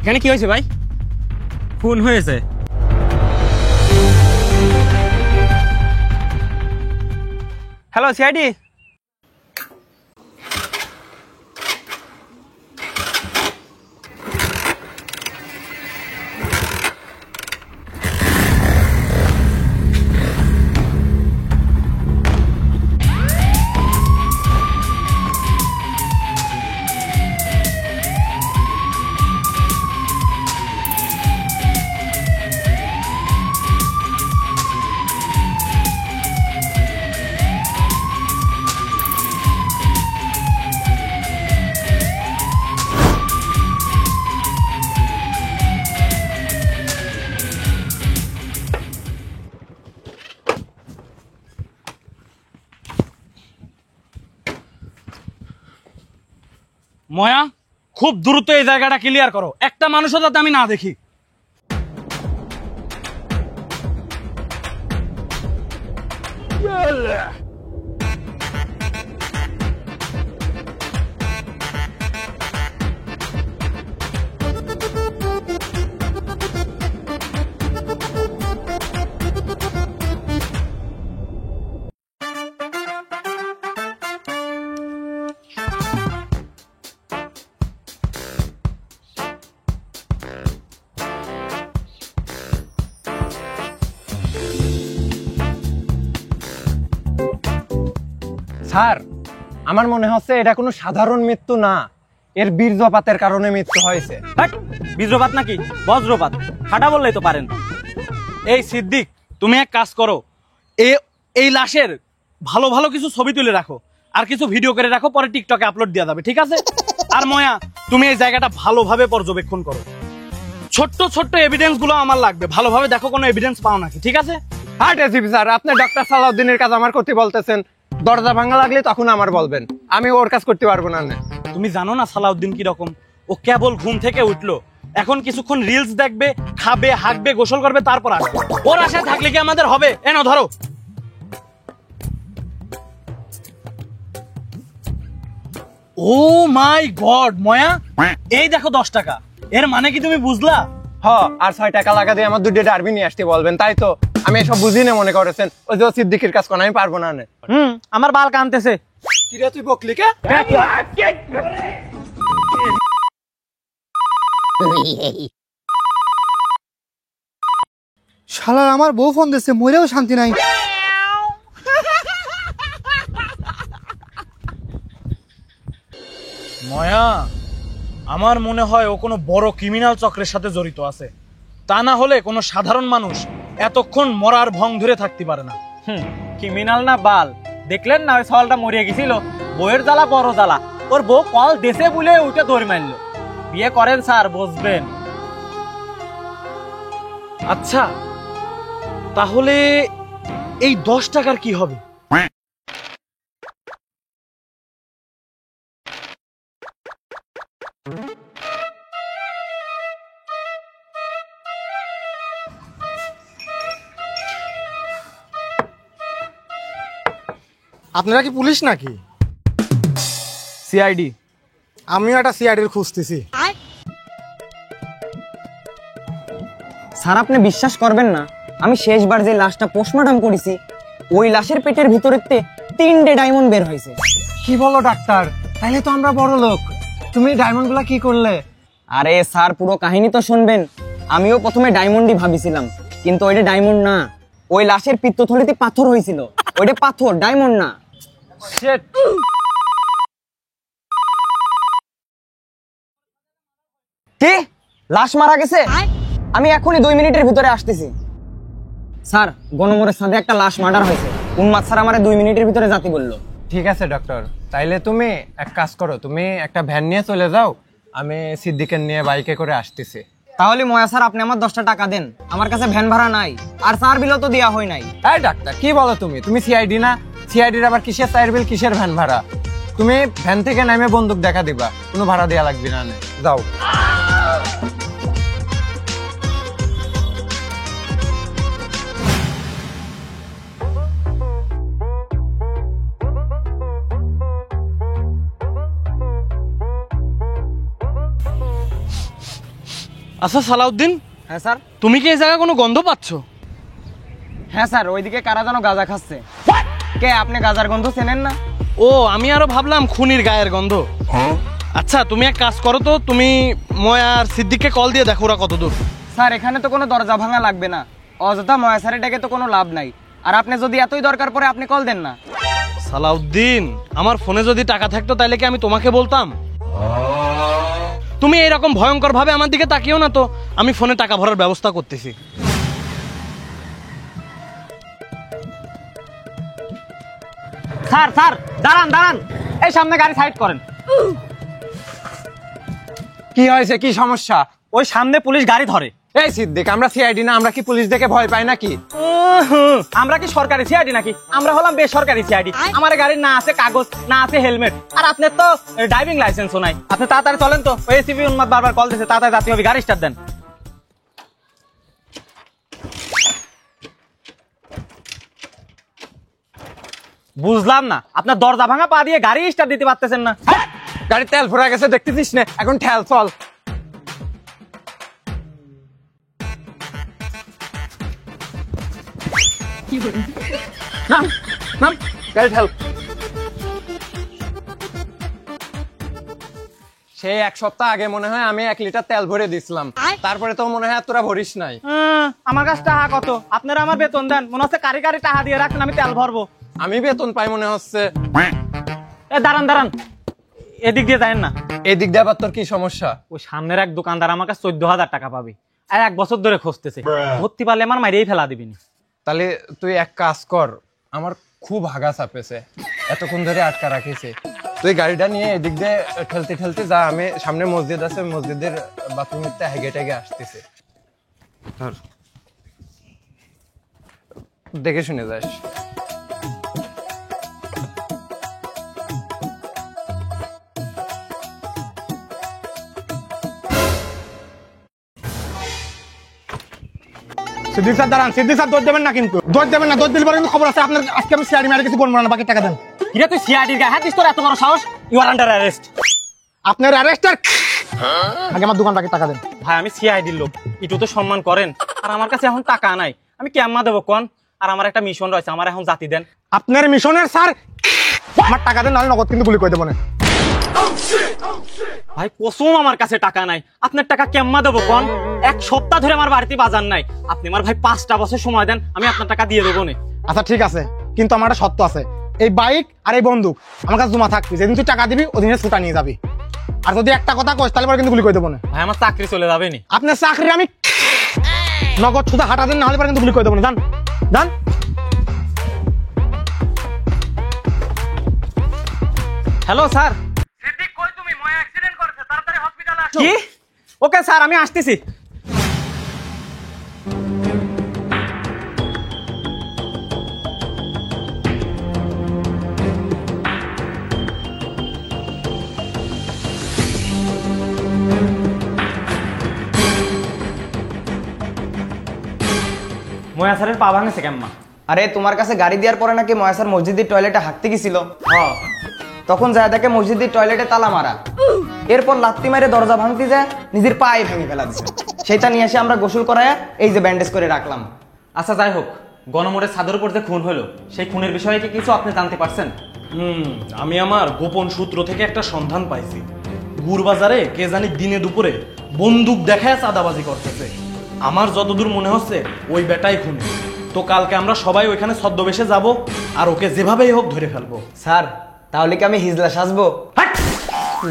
এখানে কি হয়েছে ভাই? খুন হয়েছে। Hello CID. ময়া, খুব দ্রুত এই জায়গাটা ক্লিয়ার করো, একটা মানুষও যাতে আমি না দেখি। স্যার, আমার মনে হচ্ছে এটা কোনো সাধারণ মৃত্যু না, এর বীর্যপাতের কারণে মৃত্যু হয়েছে। বীর্যপাত নাকি বজ্রপাত? ফাটা বললেই তো পারেন। এই সিদ্দিক, তুমি এক কাজ করো, এই লাশের ভালো ভালো কিছু ছবি তুলে রাখো আর কিছু ভিডিও করে রাখো, পরে টিকটকে আপলোড দেওয়া যাবে, ঠিক আছে? আর ময়া, তুমি এই জায়গাটা ভালোভাবে পর্যবেক্ষণ করো, ছোট্ট ছোট্ট এভিডেন্স গুলো আমার লাগবে, ভালোভাবে দেখো কোনো এভিডেন্স পাও নাকি, ঠিক আছে? হ্যাঁ এসিপি স্যার, আপনি ডক্টর সালাউদ্দিনের কাজ আমার করতে বলতেছেন, দরজা ভাঙা লাগলে তখন আমার বলবেন, আমি ওর কাজ করতে পারবো না। তুমি জানো না সালাউদ্দিন কি রকম? ও কেবল ঘুম থেকে উঠলো, এখন কিছুক্ষণ রিলস দেখবে, খাবে, হাঁকবে, গোসল করবে, তারপর আসবে। ওর আশায় থাকলে কি আমাদের হবে? এনো ধরো। ও মাই গড ময়া, এই দেখো 10 টাকা। এর মানে কি তুমি বুঝলা? আর 6 টাকা লাগা দিয়ে আমার দুটো ডারবি নিয়ে আসতে বলবেন, তাই তো? আমি এসব বুঝি না মনে করেছেন, ওই যে সিদ্দিকের কাজ করেন, আমি পারবো না। আমার বাল কানতেছে। কিরে তুই বকলি কে? শালা আমার বউ ফোন দিচ্ছে, মরেও শান্তি নাই। ময়া, আমার মনে হয় ও কোনো বড় ক্রিমিনাল চক্রের সাথে জড়িত আছে, তা না হলে কোনো সাধারণ মানুষ এতক্ষণ মরার ভং ধরে থাকতে পারে না। ক্রিমিনাল না বাল, দেখলেন না ওই সওয়ালটা মরিয়ে গেছিল? বইয়ের জ্বালা বড় জ্বালা, ওর বউ কল দেশে বলে উঠে দৌড় মারলো। বিয়ে করেন স্যার, বুঝবেন। আচ্ছা, তাহলে এই 10 টাকার কি হবে? আপনারা কি পুলিশ নাকি? সিআইডি। আমিও একটা সিআইডির খুঁজতেছি। স্যার, আপনি বিশ্বাস করবেন না, আমি শেষবার যে লাশটা পোস্টমর্টম করেছি, ওই লাশের পেটের ভিতরেতে 3টে ডায়মন্ড বের হয়েছে। কি বলো ডাক্তার? তাইলে তো আমরা বড় লোক। তুমি ডায়মন্ড গুলা কি করলে? আরে স্যার, পুরো কাহিনী তো শুনবেন। আমিও প্রথমে ডায়মন্ডই ভাবিছিলাম, কিন্তু ওইটা ডায়মন্ড না, ওই লাশের পিত্তথলিতে পাথর হয়েছিল। ওইটা পাথর, ডায়মন্ড না। কি? লাশ মারা গেছে? আমি এখনই 2 মিনিটের ভিতরে আসতেছি। স্যার, গণমোড়ের সাথে একটা লাশ মার্ডার হয়েছে। উন্মাদ স্যার আমারে 2 মিনিটের ভিতরে যেতে বললো। ঠিক আছে ডক্টর, তাইলে তুমি এক কাজ করো, তুমি একটা ভ্যান নিয়ে চলে যাও, আমি সিদ্দিকের নিয়ে বাইকে করে আসতেছি। তাহলে ময়া স্যার, আপনি আমার 10টা টাকা দেন, আমার কাছে ভ্যান ভাড়া নাই, আর স্যার বিলও তো দেওয়া হয় নাই। এই ডাক্তার, কি বলো তুমি? তুমি সিআইডি না? সিআইডির আবার কিসের চায়ের বিল, কিসের ভ্যান ভাড়া? তুমি ভ্যান থেকে নামে বন্দুক দেখা দিবা, কোনো ভাড়া দেওয়া লাগবে না। যাও। আচ্ছা সালাউদ্দিন, হ্যাঁ স্যার। তুমি কি এই জায়গায় কোনো গন্ধ পাচ্ছ? হ্যাঁ স্যার, ওইদিকে কারা যেন গাঁজা খাচ্ছে। কে আপনি গাঁজার গন্ধ চেনেন না? ও, আমি আরো ভাবলাম খুনির গায়ের গন্ধ। আচ্ছা তুমি এক কাজ করো তো, তুমি ময়া আর সিদ্দিককে কল দিয়ে দেখো ওরা কত দূর। স্যার এখানে তো কোনো দরজা ভাঙা লাগবে না, অযথা ময়া স্যারের ডেকে তো কোনো লাভ নাই। আর আপনি যদি এতই দরকার পড়ে আপনি কল দেন না। সালাউদ্দিন, আমার ফোনে যদি টাকা থাকতো তাহলে কি আমি তোমাকে বলতাম? তুমি এইরকম ভয়ঙ্কর ভাবে আমার দিকে তাকিও না তো, আমি ফোনে টাকা ভরার ব্যবস্থা করতেছি। স্যার স্যার দাঁড়ান দাঁড়ান, এই সামনে গাড়ি সাইড করেন। কি হয়েছে, কি সমস্যা? ওই সামনে পুলিশ গাড়ি ধরে। এই সিদ্দিক, আমরা সিআইডি না, আমরা কি পুলিশ দেখে ভয় পাই নাকি? আমরা কি সরকারি সিআইডি নাকি? আমরা হলাম বেসরকারি সিআইডি। আমার গাড়ির না আছে কাগজ, না আছে হেলমেট, আর আপনার তো ড্রাইভিং লাইসেন্সও নাই। আপনি তাড়াতাড়ি চলেন তো, ওই এসিপি উন্মাদ বারবার কল দিয়েছে, তাড়াতাড়ি জাতীয় হবে, গাড়ি স্টার্ট দেন। বুঝলাম না, আপনার দরজা ভাঙা পা দিয়ে গাড়ি স্টার্ট দিতে পারতেছেন না। গাড়ির তেল ফুরা গেছে, দেখতেছিস না? এখন ঠেল, চল। নাম নাম, গাড়ি ঠেল। সেই এক সপ্তাহ আগে মনে হয় আমি 1 লিটার তেল ভরে দিছিলাম, তারপরে তো মনে হয় তোরা ভরিস নাই। আমার কাছে টাকা কত? আপনারা আমার বেতন দেন, মনে হচ্ছে কারি কারি টাকা দিয়ে রাখেন, আমি তেল ভরবো। আমি বেতন পাই মনে হচ্ছে। দাঁড়ান দাঁড়ান, এদিক দিয়ে যায়েন না। এদিক দিয়ে আবার তোর কি সমস্যা? ওই সামনের এক দোকানদার আমার কাছে 14,000 টাকা পাবি, আর 1 বছর ধরে খুঁজতেছে, ধরতে পারলে আমার মাইরেই ফেলা দিবিনি। তাহলে তুই এক কাজ কর, আমার খুব হাগা চাপেছে, এতক্ষণ ধরে আটকা রাখিছে, তুই গাড়িটা নিয়ে এদিক দিয়ে ঠেলতে ঠেলতে যা, আমি সামনে মসজিদ আছে, মসজিদের বাথরুমের হেগে টেগে আসতেছে, দেখে শুনে যাস। সিদ্দিক স্যার দাঁড়ান, সিদ্দিক স্যার দৌড় দেবেন না, কিন্তু দৌড় দেবেন না, দৌড় দিলে পরে কিন্তু খবর আছে আপনার। আজকে আমি সিআইডি মারে কিছু বলবো না, বাকি টাকা দেন। কিরে তুই সিআইডির গায়ে হাত দিস? তোর এত বড় সাহস! You are under arrest. আপনার অ্যারেস্টার আগে আমার দোকান বাকি টাকা দেন। ভাই আমি সিআইডির লোক, একটু তো সম্মান করেন। আর আমার কাছে এখন টাকা নাই, আমি কেমন দেবো কোন? আর আমার একটা মিশন রয়েছে, আমার এখন জাতি দেন। আপনার মিশনের স্যার আমার টাকা দেন, নাহলে নগদ কিন্তু গুলি করে দেবো না। ভাই কসম আমার কাছে টাকা নাই, আপনার টাকা কেমন দেবো কোন? 1 সপ্তাহ ধরে আমার বাড়িতে বাজার নাই, আপনি আমার ভাই 5টা বছর সময় দেন, আমি আপনার টাকা দিয়ে দেবো না। আচ্ছা ঠিক আছে, কিন্তু আমার একটা শর্ত আছে, এই বাইক আর এই বন্দুক আমার কাছে জমা থাকবে, যেদিন তুই টাকা দিবি ওদিনে ছুটা নিয়ে যাবি। আর যদি একটা কথা কস তাহলে পরে কিন্তু গুলি করে দেবো না। ভাই আমার চাকরি চলে যাবে নি। আপনার চাকরি আমি নগদ ছুটা হাঁটা দেন, নাহলে পরে কিন্তু গুলি করে দেবো না। যান যান। Hello sir. কি? ওকে স্যার, আমি আসতেছি। ময়া স্যারের পা ভাঙেছে কেমন? আরে তোমার কাছে গাড়ি দেওয়ার পরে নাকি ময়া স্যার মসজিদের টয়লেটে হাঁকতে গেছিল, হ্যাঁ। তখন যায় দেখে মসজিদের টয়লেটে তালা মারা, এরপর লাত্তি মেরে দরজা ভাঙতে যায়, নিজের পায়ে ভেঙে ফেলা দিচ্ছে। সেটা নিয়ে এসে আমরা গোসল করায় এই যে ব্যান্ডেজ করে রাখলাম। আচ্ছা যাই হোক, গণমোড়ের ছাদের উপর যে খুন হলো, সেই খুনের বিষয়ে কি কিছু আপনি জানতে পারছেন? আমি আমার গোপন সূত্র থেকে একটা সন্ধান পাইছি। গুড়বাজারে কে জানি দিনে দুপুরে বন্দুক দেখায় চাঁদাবাজি করতেছে। আমার যতদূর মনে হচ্ছে ওই বেটাই খুনি। তো কালকে আমরা সবাই ওইখানে ছদ্মবেশে যাব, আর ওকে যেভাবেই হোক ধরে ফেলবো। স্যার তাহলে কি আমি হিজলা সাজবো?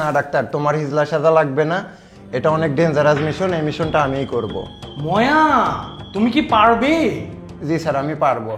না ডাক্তার, তোমার হিজলা সাজা লাগবে না, এটা অনেক ডেঞ্জারাস মিশন, এই মিশনটা আমিই করব। ময়া, তুমি কি পারবে? জি স্যার, আমি পারবো।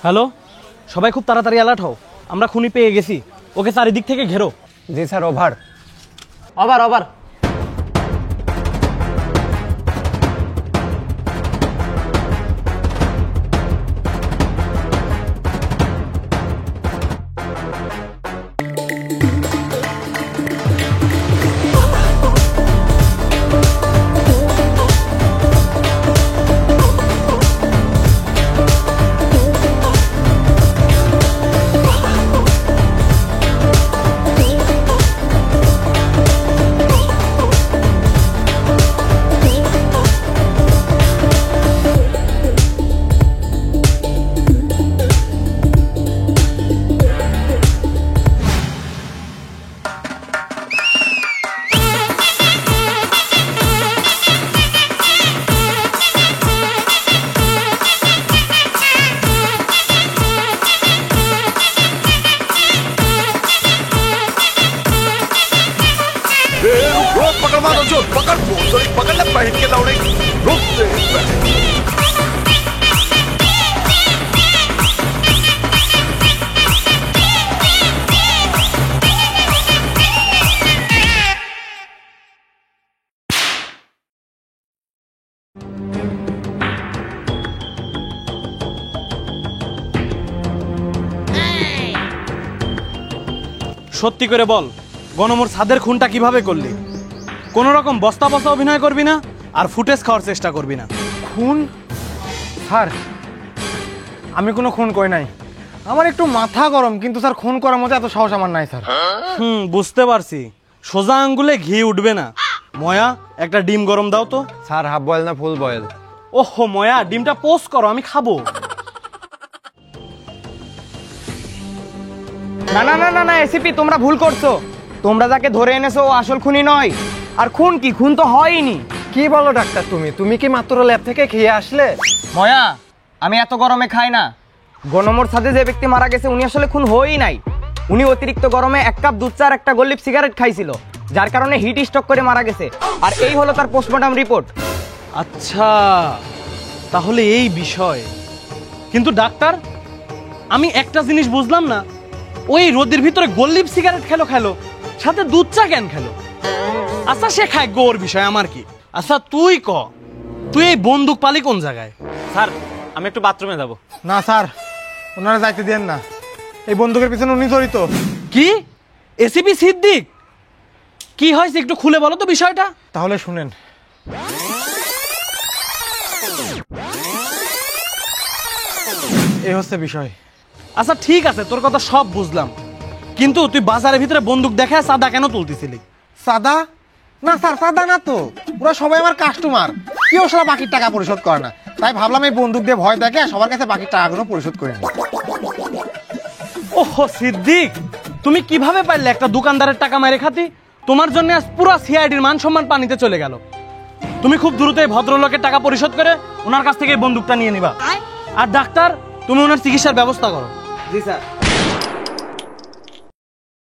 হ্যালো, সবাই খুব তাড়াতাড়ি অ্যালার্ট হও, আমরা খুনি পেয়ে গেছি, ওকে চারিদিক থেকে ঘেরো। জি স্যার, ওভার। Over over. पकड़ मारो जो पकड़ सॉरी पकड़ ले पहन के लौड़े रुक दे সত্যি করে বল, গণমোর ছাদের খুনটা কিভাবে করলি? কোন রকম বস্তা বস্তা অভিনয় করবি না, আর ফুটেজ খাওয়ার চেষ্টা করবি না। খুন? স্যার, আমি কোনো খুন করি নাই। আমার একটু মাথা গরম, কিন্তু স্যার খুন করার মতো এত সাহস আমার নাই স্যার। বুঝতে পারছি, সোজা আঙ্গুলে ঘি উঠবে না। ময়া, একটা ডিম গরম দাও তো। স্যার, হাফ বয়েল না ফুল বয়েল? ওহো ময়া, ডিমটা পোস্ট করো, আমি খাবো। না না না না না এসিপি, তোমরা ভুল করছো। তোমরা যাকে ধরে এনেছো ও আসল খুনি নয়। আর খুন কি, খুন তো হয়নি। কি বলো ডাক্তার তুমি? তুমি কি মাত্র ল্যাব থেকে খেয়ে আসলে? ময়া, আমি এত গরমে খাই না। গণমোর সাথে যে ব্যক্তি মারা গেছে উনি আসলে খুন হয়ই নাই। উনি অতিরিক্ত গরমে 1 কাপ দুধ চা আর একটা গোল্লিপ সিগারেট খাইছিল, যার কারণে হিট স্ট্রোক করে মারা গেছে। আর এই হলো তার পোস্টমর্টম রিপোর্ট। আচ্ছা, তাহলে এই বিষয়। কিন্তু ডাক্তার, আমি একটা জিনিস বুঝলাম না, ওই রোদের ভিতরে গোল্লিপ সিগারেট খেলো সাথে দুধ চা কেন খেলো? আচ্ছা সে খায় গোর বিষয়, আমার কি? আচ্ছা তুই এই বন্দুক পালি কোন জায়গায়? স্যার, আমি একটু বাথরুমে যাব। না স্যার, ওনারা যাইতে দেন না। এই বন্দুকের পিছনে উনি জড়িত। কি? এসিপি সিদ্দিক? কি হয়েছে একটু খুলে বলো তো বিষয়টা। তাহলে শুনেন। এই হচ্ছে বিষয়। আচ্ছা ঠিক আছে, তোর কথা সব বুঝলাম, কিন্তু তুই বাজারের ভিতরে বন্দুক দেখায় সাদা কেন তুলতেছিলি? সাদা? না স্যার, সাদা না তো। ওরা সবাই আমার কাস্টমার, কেউ সারা বাকির টাকা পরিশোধ করে না। তাই ভাবলাম এই বন্দুক দিয়ে ভয় দেখে সবার কাছে বাকির টাকাগুলো পরিশোধ করে নিই। ওহো সিদ্দিক, তুমি কিভাবে পারলে একটা দোকানদারের টাকা মেরে খাতি? তোমার জন্য আজ পুরো সিআইডির মান সম্মান পানিতে চলে গেল। তুমি খুব দ্রুত এই ভদ্রলোকের টাকা পরিশোধ করে ওনার কাছ থেকে এই বন্দুকটা নিয়ে নিবা। আর ডাক্তার, তুমি ওনার চিকিৎসার ব্যবস্থা করো। জি স্যার।